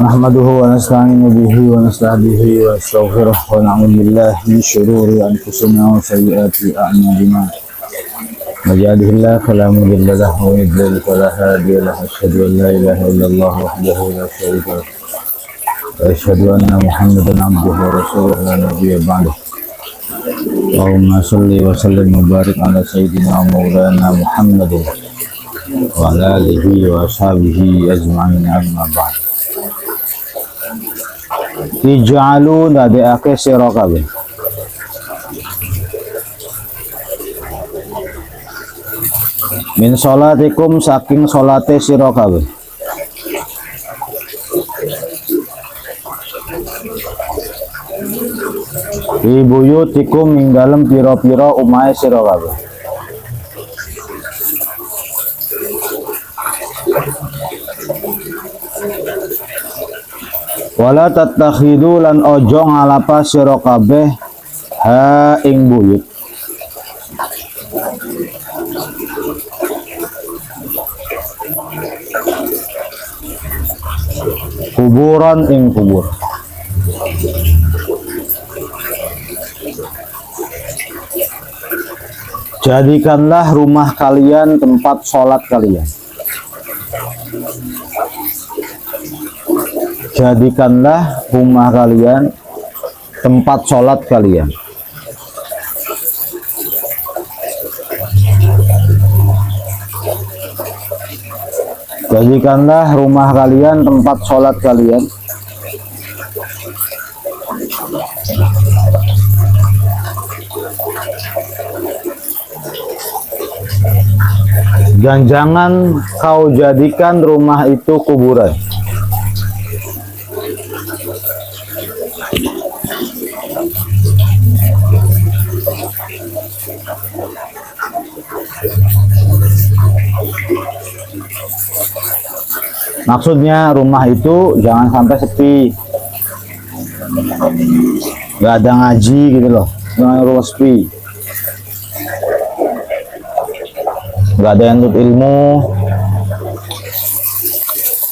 Nahmaduhu wa nasta'inu bihi wa nasta'dihi wa astaghfiruh wa na'udzu billahi min shururi anfusina wa sayyiati a'malina. May yahdihillahu fala mudilla lahu wa may yudlil fala hadiya lahu. Asyhadu an la ilaha illallah wahdahu la syarika lahu wa asyhadu anna Muhammadan abduhu wa rasuluhu la nabiyya ba'dahu. Allahumma shalli wa sallim wa barik ala sayyidina maulana Muhammadin wa ala alihi wa ashabihi ajma'in, amma ba'd. Ij'alu nadekake sira kabeh min sholatikum saking salate sira kabeh ibuyutikum ing dalem pira-pira omahe sira kabeh wala tatakhidu lan ojo ngalapa sira kabeh ha ing buyut kuburan ing kubur. Jadikanlah rumah kalian tempat sholat kalian. Jadikanlah rumah kalian tempat sholat kalian. Jadikanlah rumah kalian tempat sholat kalian. Dan jangan kau jadikan rumah itu kuburan. Maksudnya rumah itu jangan sampai sepi, nggak ada ngaji gitu loh, jangan rumah sepi, nggak ada yang nut ilmu.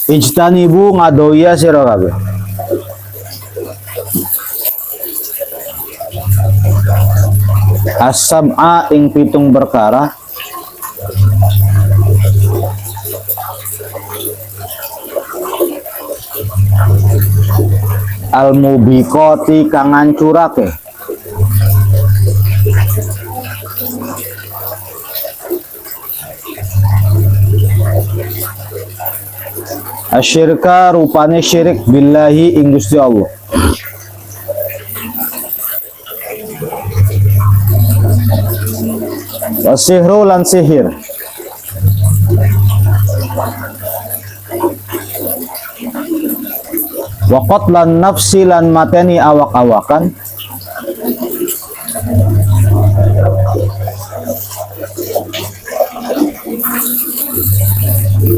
Ijtanibu ngadoya sira kabeh as-sam'a ing pitung perkara al-mubiqati kang ngancurake asyirka rupane syirik billahi ing Gusti Allah wasihru lan sihir waqat lan nafsi lan mateni awak-awakan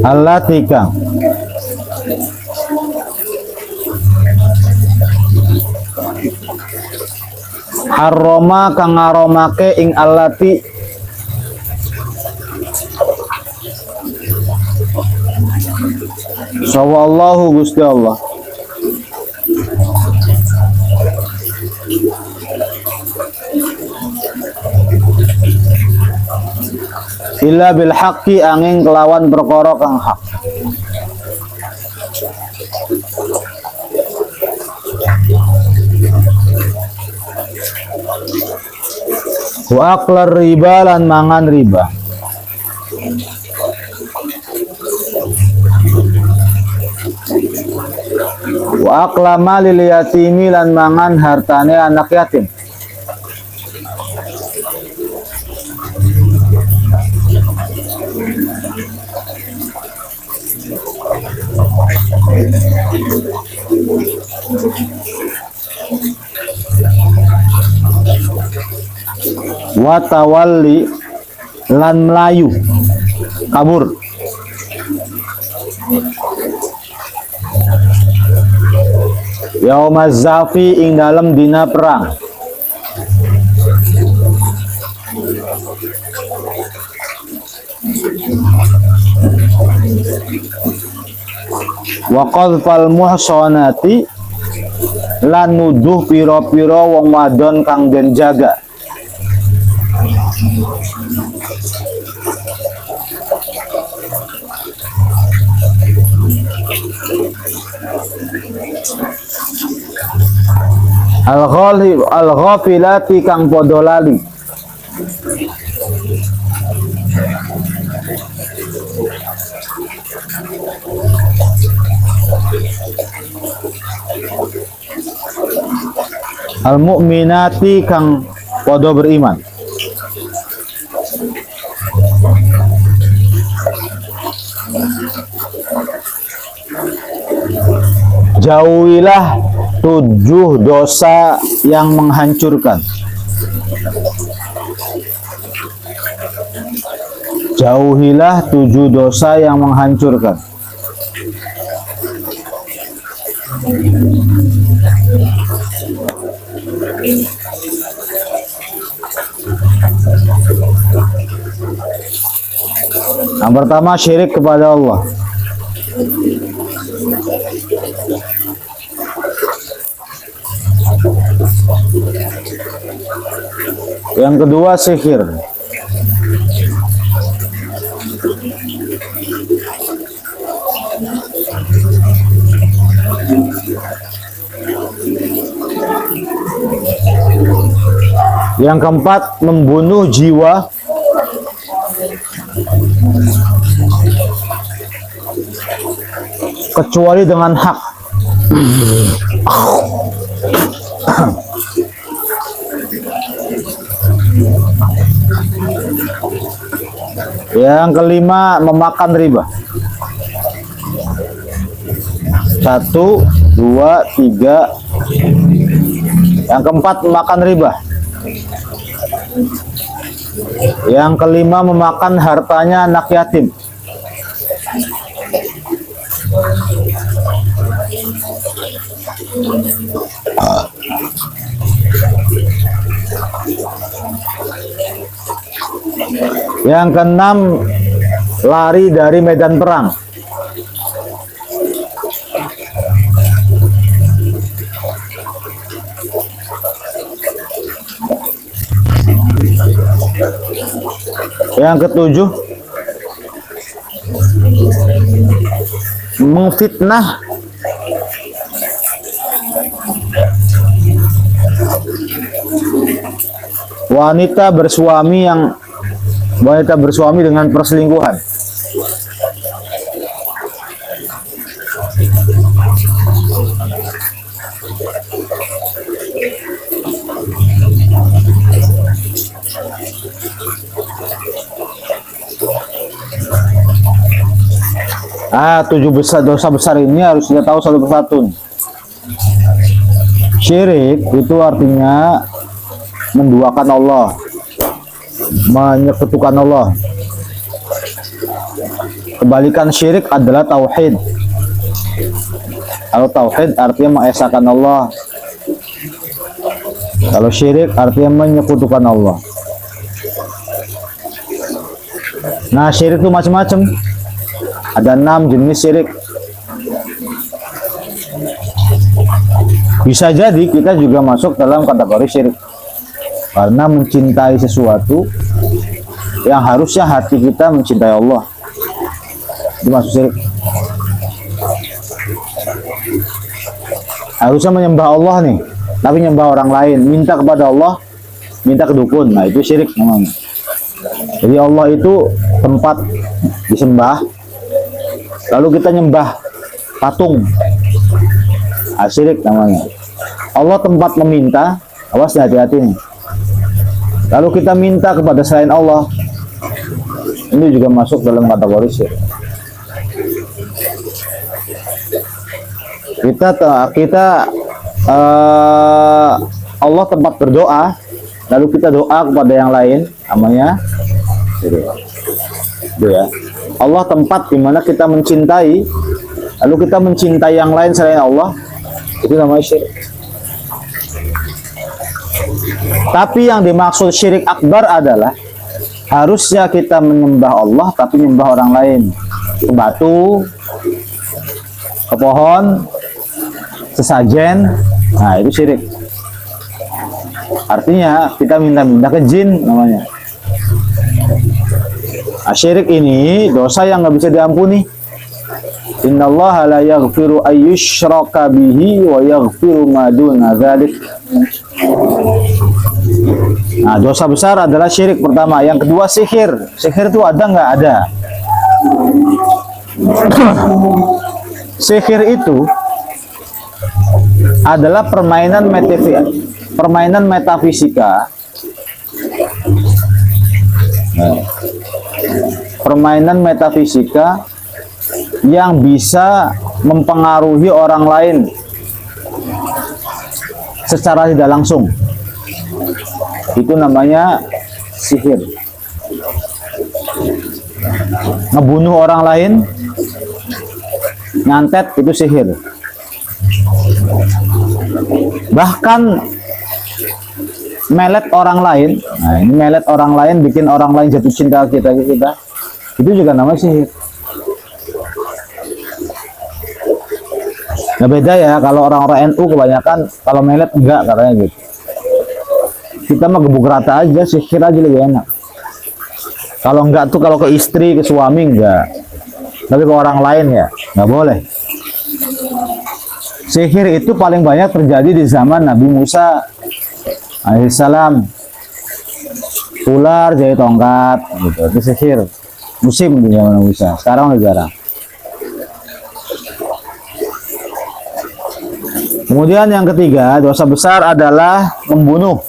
allati kang harrama kang ngaromake ing allati sawallahu Gusti Allah illa bil haqqi angin kelawan perkara kang hak. Wa aklar riba lan mangan riba. Wa aklama lil yatimi lan mangan hartane anak yatim. Watawalli lan melayu kabur yaumaz zafi ing dalam dina perang wa qadfal muhsanati lan nuduh pira-pira wong wadon kang den jaga. Al-ghafilati kang padha lali. Al-mu'minati kang padha beriman. Jauhilah 7 dosa yang menghancurkan. Jauhilah 7 dosa yang menghancurkan. Yang pertama, syirik kepada Allah. Yang kedua, sihir. Yang keempat, membunuh jiwa. Kecuali dengan hak. Yang kelima, memakan riba. 1, 2, 3. Yang keempat, memakan riba. Yang kelima, memakan hartanya anak yatim. Yang keenam, lari dari medan perang. Yang ketujuh, mengfitnah wanita bersuami dengan perselingkuhan. Tujuh dosa besar ini harus kita tahu satu persatu. Syirik itu artinya menduakan Allah, menyekutukan Allah. Kebalikan syirik adalah tauhid. Kalau tauhid artinya mengesahkan Allah. Kalau syirik artinya menyekutukan Allah. Nah, syirik itu macam-macam. Ada 6 jenis syirik. Bisa jadi kita juga masuk dalam kategori syirik karena mencintai sesuatu yang harusnya hati kita mencintai Allah. Itu masuk syirik. Harusnya menyembah Allah nih, tapi menyembah orang lain, minta kepada Allah, minta ke dukun. Nah, itu syirik namanya. Jadi Allah itu tempat disembah, lalu kita nyembah patung. Syirik namanya. Allah tempat meminta, awas hati-hati nih. Lalu kita minta kepada selain Allah, ini juga masuk dalam kategori syirik. Allah tempat berdoa, lalu kita doa kepada yang lain, namanya syirik. Itu ya. Allah tempat dimana kita mencintai, lalu kita mencintai yang lain selain Allah, itu namanya syirik. Tapi yang dimaksud syirik akbar adalah harusnya kita menyembah Allah tapi menyembah orang lain, ke batu, ke pohon, sesajen, nah itu syirik. Artinya kita minta-minta ke jin namanya. Nah, syirik ini dosa yang nggak bisa diampuni. Innallaha la yaghfiru ayyushraka bihi wa yaghfiru ma duna dzalik. Nah, dosa besar adalah syirik pertama. Yang kedua sihir. Sihir itu ada nggak? Ada. Sihir itu adalah permainan metafisika. Nah, permainan metafisika yang bisa mempengaruhi orang lain secara tidak langsung. Itu namanya sihir. Ngebunuh orang lain, nyantet, itu sihir. Bahkan melet orang lain, nah ini melet orang lain, bikin orang lain jatuh cinta kita, itu juga namanya sihir. Nah beda ya, kalau orang-orang NU kebanyakan, kalau melet enggak katanya gitu. Kita mah gebuk rata aja, sihir aja lebih enak. Kalau enggak tuh kalau ke istri, ke suami enggak. Tapi ke orang lain ya nggak boleh. Sihir itu paling banyak terjadi di zaman Nabi Musa alaihissalam. Ular jadi tongkat, gitu. Itu sihir musim di zaman Nabi Musa. Sekarang udah jarang. Kemudian yang ketiga, dosa besar adalah membunuh.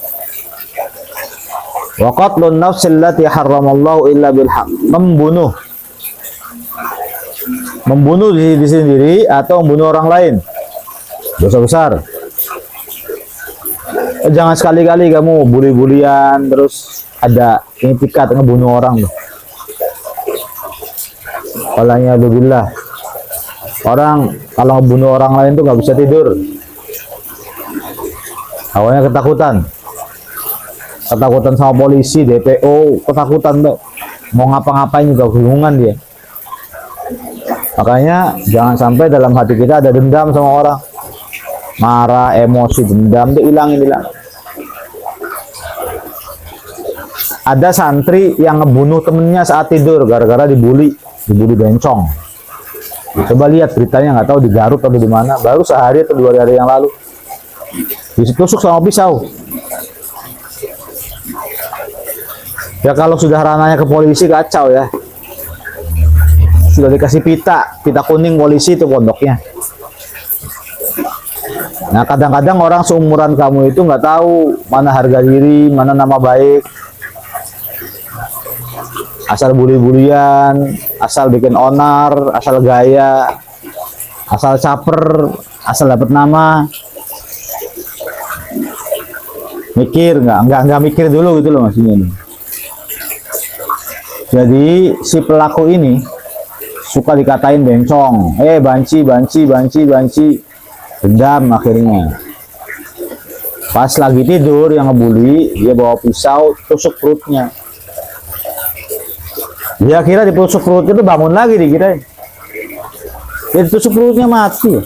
Wa qatlun nafsil lati harramallahu illa bil haqq. Membunuh. Membunuh diri sendiri atau membunuh orang lain. Dosa besar. Jangan sekali-kali kamu bully-bulian terus ada etikat ngebunuh orang. Walanya billah. Orang kalau ngebunuh orang lain tuh nggak bisa tidur. Awalnya ketakutan sama polisi, DPO, ketakutan tuh. Mau ngapa-ngapain juga kebingungan dia. Makanya jangan sampai dalam hati kita ada dendam sama orang. Marah, emosi, dendam itu hilangin. Ada santri yang ngebunuh temennya saat tidur gara-gara dibully bencong. Coba lihat beritanya, nggak tahu di Garut atau di mana, baru sehari atau 2 hari yang lalu. Ditusuk sama pisau. Ya kalau sudah ranahnya ke polisi kacau ya. Sudah dikasih pita kuning polisi itu pondoknya. Nah kadang-kadang orang seumuran kamu itu nggak tahu mana harga diri, mana nama baik. Asal bully-bulian, asal bikin onar, asal gaya, asal caper, asal dapat nama. Mikir nggak mikir dulu gitu loh maksudnya. Jadi si pelaku ini suka dikatain bencong, banci, dendam akhirnya. Pas lagi tidur yang ngebully, dia bawa pisau tusuk perutnya. Dia kira ditusuk perut itu bangun lagi dikira. Dia ditusuk perutnya mati.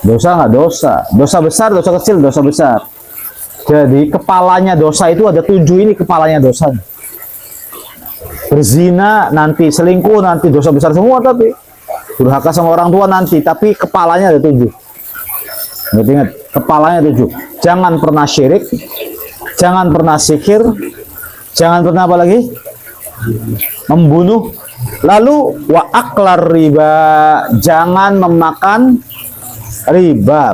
Dosa nggak dosa? Dosa besar, dosa kecil, dosa besar. Jadi kepalanya dosa itu ada 7 ini kepalanya dosa. Berzina nanti, selingkuh nanti, dosa besar semua tapi. Durhaka sama orang tua nanti, tapi kepalanya ada 7. Ingat, kepalanya 7. Jangan pernah syirik, jangan pernah sihir, jangan pernah apa lagi? Membunuh. Lalu wa aklar riba, jangan memakan riba,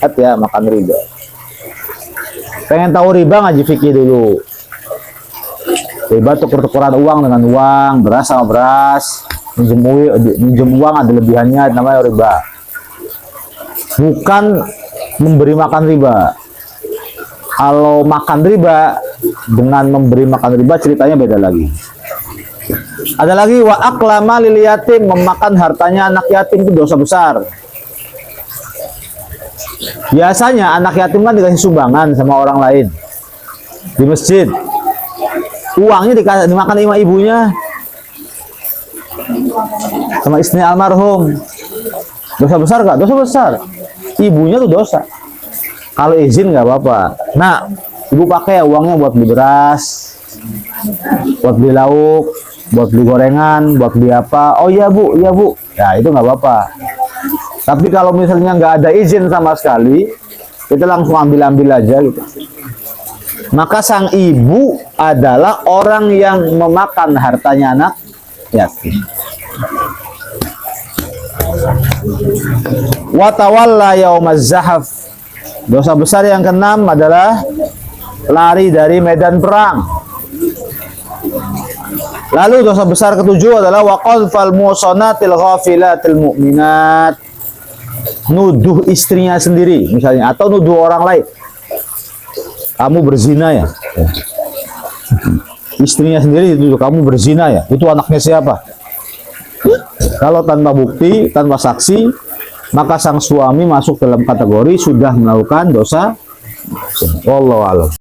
Lihat ya, makan riba. Pengen tahu riba, ngaji fikih dulu. Riba tuker-tukeran uang dengan uang, beras sama beras, minjem uang ada lebihannya, namanya riba. Bukan memberi makan riba. Kalau makan riba dengan memberi makan riba ceritanya beda lagi. Ada lagi wa aklama lil yatim, memakan hartanya anak yatim itu dosa besar. Biasanya anak yatim kan dikasih sumbangan sama orang lain di masjid. Uangnya dimakan sama ibunya. sama istri almarhum. Dosa besar nggak? Dosa besar. Ibunya tuh dosa. Kalau izin nggak apa-apa. Nah, ibu pakai uangnya buat beli beras, buat beli lauk, buat beli gorengan, buat beli apa. Oh iya bu, iya bu. Ya itu nggak apa-apa. Tapi kalau misalnya nggak ada izin sama sekali, kita langsung ambil-ambil aja gitu. Maka sang ibu adalah orang yang memakan hartanya anak yatim. Wa tawalla yaumaz zahaf. Dosa besar yang keenam adalah lari dari medan perang. Lalu dosa besar ketujuh adalah wa qadfal muhsanatil ghafilatil mu'minat. Nuduh istrinya sendiri misalnya, atau nuduh orang lain. Kamu berzina ya? Istrinya sendiri itu kamu berzina ya? Itu anaknya siapa? Kalau tanpa bukti, tanpa saksi, maka sang suami masuk dalam kategori sudah melakukan dosa. Wallahu a'lam.